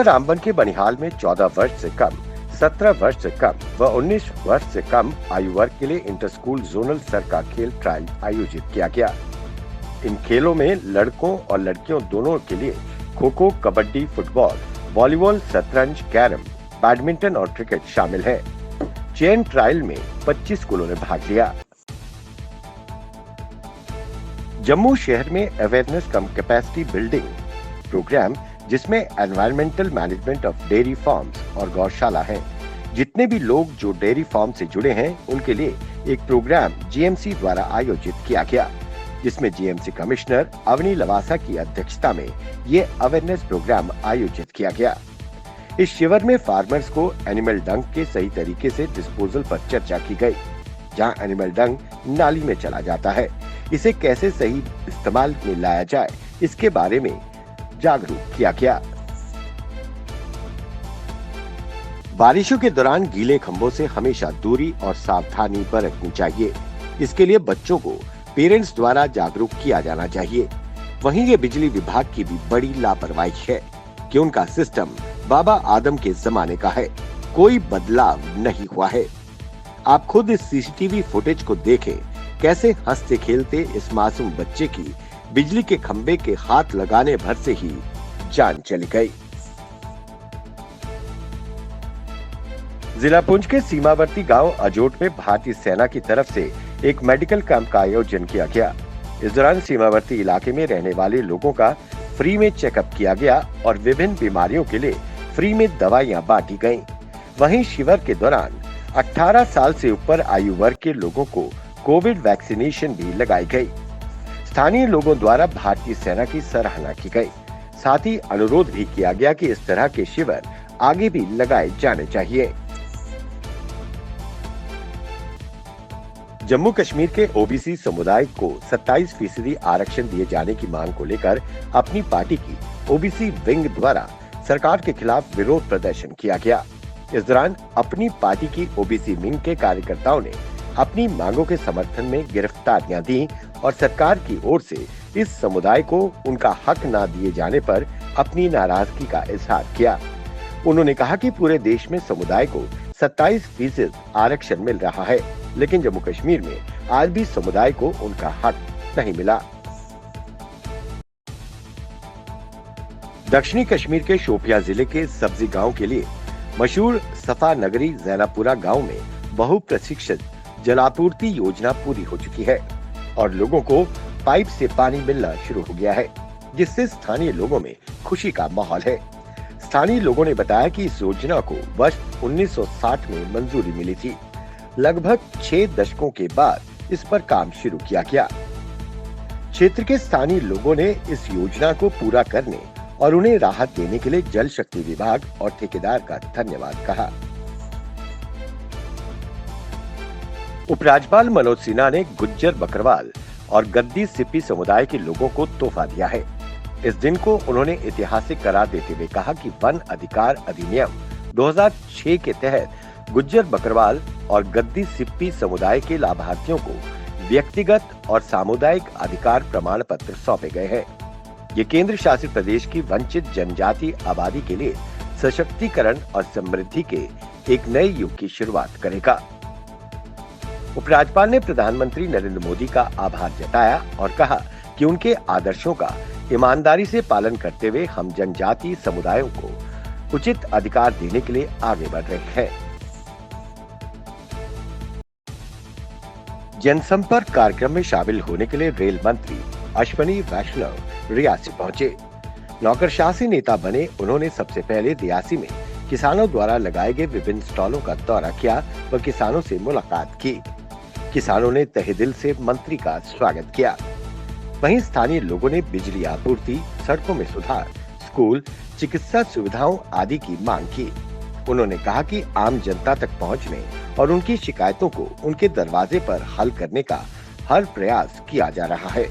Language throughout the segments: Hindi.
जिला रामबन के बनिहाल में 14 वर्ष से कम, 17 वर्ष से कम व 19 वर्ष से कम आयु वर्ग के लिए इंटर स्कूल जोनल स्तर का खेल ट्रायल आयोजित किया गया। इन खेलों में लड़कों और लड़कियों दोनों के लिए खो खो, कबड्डी, फुटबॉल, वॉलीबॉल, शतरंज, कैरम, बैडमिंटन और क्रिकेट शामिल है। चेन ट्रायल में 25 स्कूलों ने भाग लिया। जम्मू शहर में अवेयरनेस कम कैपेसिटी बिल्डिंग प्रोग्राम, जिसमें environmental management of dairy farms और गौशाला है। जितने भी लोग जो डेयरी फार्म से जुड़े हैं उनके लिए एक प्रोग्राम जीएमसी द्वारा आयोजित किया गया, जिसमें जीएमसी कमिश्नर अवनी लवासा की अध्यक्षता में ये अवेयरनेस प्रोग्राम आयोजित किया गया। इस शिविर में फार्मर्स को एनिमल डंग के सही तरीके से डिस्पोजल पर चर्चा की गई। जहां एनिमल डंग नाली में चला जाता है, इसे कैसे सही इस्तेमाल में लाया जाए, इसके बारे में जागरूक किया गया। बारिशों के दौरान गीले खंभों से हमेशा दूरी और सावधानी बरतनी चाहिए। इसके लिए बच्चों को पेरेंट्स द्वारा जागरूक किया जाना चाहिए। वहीं ये बिजली विभाग की भी बड़ी लापरवाही है कि उनका सिस्टम बाबा आदम के जमाने का है, कोई बदलाव नहीं हुआ है। आप खुद इस सीसीटीवी फुटेज को देखें, कैसे हंसते खेलते इस मासूम बच्चे की बिजली के खंबे के हाथ लगाने भर से ही जान चली गई। जिला पुंछ के सीमावर्ती गांव अजोट में भारतीय सेना की तरफ से एक मेडिकल कैंप का आयोजन किया गया। इस दौरान सीमावर्ती इलाके में रहने वाले लोगों का फ्री में चेकअप किया गया और विभिन्न बीमारियों के लिए फ्री में दवाइयां बांटी गईं। वहीं शिविर के दौरान 18 साल से ऊपर आयु वर्ग के लोगों को कोविड वैक्सीनेशन भी लगाई गई। स्थानीय लोगों द्वारा भारतीय सेना की सराहना की गई। साथ ही अनुरोध भी किया गया कि इस तरह के शिविर आगे भी लगाए जाने चाहिए। जम्मू कश्मीर के ओबीसी समुदाय को 27% आरक्षण दिए जाने की मांग को लेकर अपनी पार्टी की ओबीसी विंग द्वारा सरकार के खिलाफ विरोध प्रदर्शन किया गया। इस दौरान अपनी पार्टी की ओबीसी विंग के कार्यकर्ताओं ने अपनी मांगों के समर्थन में गिरफ्तारियां दी और सरकार की ओर से इस समुदाय को उनका हक न दिए जाने पर अपनी नाराजगी का इजहार किया। उन्होंने कहा कि पूरे देश में समुदाय को 27% आरक्षण मिल रहा है, लेकिन जम्मू कश्मीर में आज भी समुदाय को उनका हक नहीं मिला। दक्षिणी कश्मीर के शोपियां जिले के सब्जी गांव के लिए मशहूर सफा नगरी जैनापुरा गांव में बहुप्रतीक्षित जलापूर्ति योजना पूरी हो चुकी है और लोगों को पाइप से पानी मिलना शुरू हो गया है, जिससे स्थानीय लोगों में खुशी का माहौल है। स्थानीय लोगों ने बताया कि इस योजना को वर्ष 1960 में मंजूरी मिली थी। लगभग 6 दशकों के बाद इस पर काम शुरू किया गया। क्षेत्र के स्थानीय लोगों ने इस योजना को पूरा करने और उन्हें राहत देने के लिए जल शक्ति विभाग और ठेकेदार का धन्यवाद कहा। उपराज्यपाल मनोज सिन्हा ने गुज्जर, बकरवाल और गद्दी सिप्पी समुदाय के लोगों को तोहफा दिया है। इस दिन को उन्होंने ऐतिहासिक करार देते हुए कहा कि वन अधिकार अधिनियम 2006 के तहत गुज्जर, बकरवाल और गद्दी सिप्पी समुदाय के लाभार्थियों को व्यक्तिगत और सामुदायिक अधिकार प्रमाण पत्र सौंपे गए हैं। ये केंद्र शासित प्रदेश की वंचित जनजाति आबादी के लिए सशक्तिकरण और समृद्धि के एक नए युग की शुरुआत करेगा। उपराज्यपाल ने प्रधानमंत्री नरेंद्र मोदी का आभार जताया और कहा कि उनके आदर्शों का ईमानदारी से पालन करते हुए हम जनजातीय समुदायों को उचित अधिकार देने के लिए आगे बढ़ रहे हैं। जनसंपर्क कार्यक्रम में शामिल होने के लिए रेल मंत्री अश्विनी वैष्णव रियासी पहुंचे। नौकरशाही नेता बने उन्होंने सबसे पहले रियासी में किसानों द्वारा लगाए गए विभिन्न स्टॉलों का दौरा किया व किसानों से मुलाकात की। किसानों ने तहे दिल से मंत्री का स्वागत किया। वहीं स्थानीय लोगों ने बिजली आपूर्ति, सड़कों में सुधार, स्कूल, चिकित्सा सुविधाओं आदि की मांग की। उन्होंने कहा कि आम जनता तक पहुंचने और उनकी शिकायतों को उनके दरवाजे पर हल करने का हर प्रयास किया जा रहा है।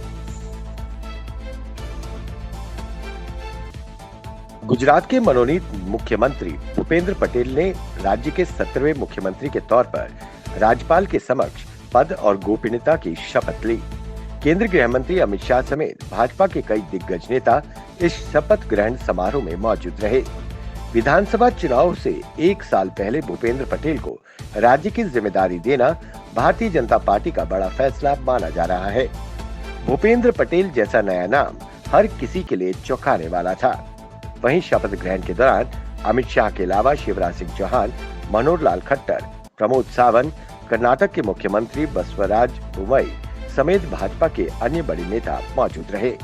गुजरात के मनोनीत मुख्यमंत्री भूपेंद्र पटेल ने राज्य के 17वें मुख्यमंत्री के तौर पर राज्यपाल के समक्ष पद और गोपनीयता की शपथ ली। केंद्रीय गृह मंत्री अमित शाह समेत भाजपा के कई दिग्गज नेता इस शपथ ग्रहण समारोह में मौजूद रहे। विधानसभा चुनाव से एक साल पहले भूपेंद्र पटेल को राज्य की जिम्मेदारी देना भारतीय जनता पार्टी का बड़ा फैसला माना जा रहा है। भूपेंद्र पटेल जैसा नया नाम हर किसी के लिए चौंकाने वाला था। वहीं शपथ ग्रहण के दौरान अमित शाह के अलावा शिवराज सिंह चौहान, मनोहर लाल खट्टर, प्रमोद सावंत, कर्नाटक के मुख्यमंत्री बसवराज बोम्मई समेत भाजपा के अन्य बड़े नेता मौजूद रहे।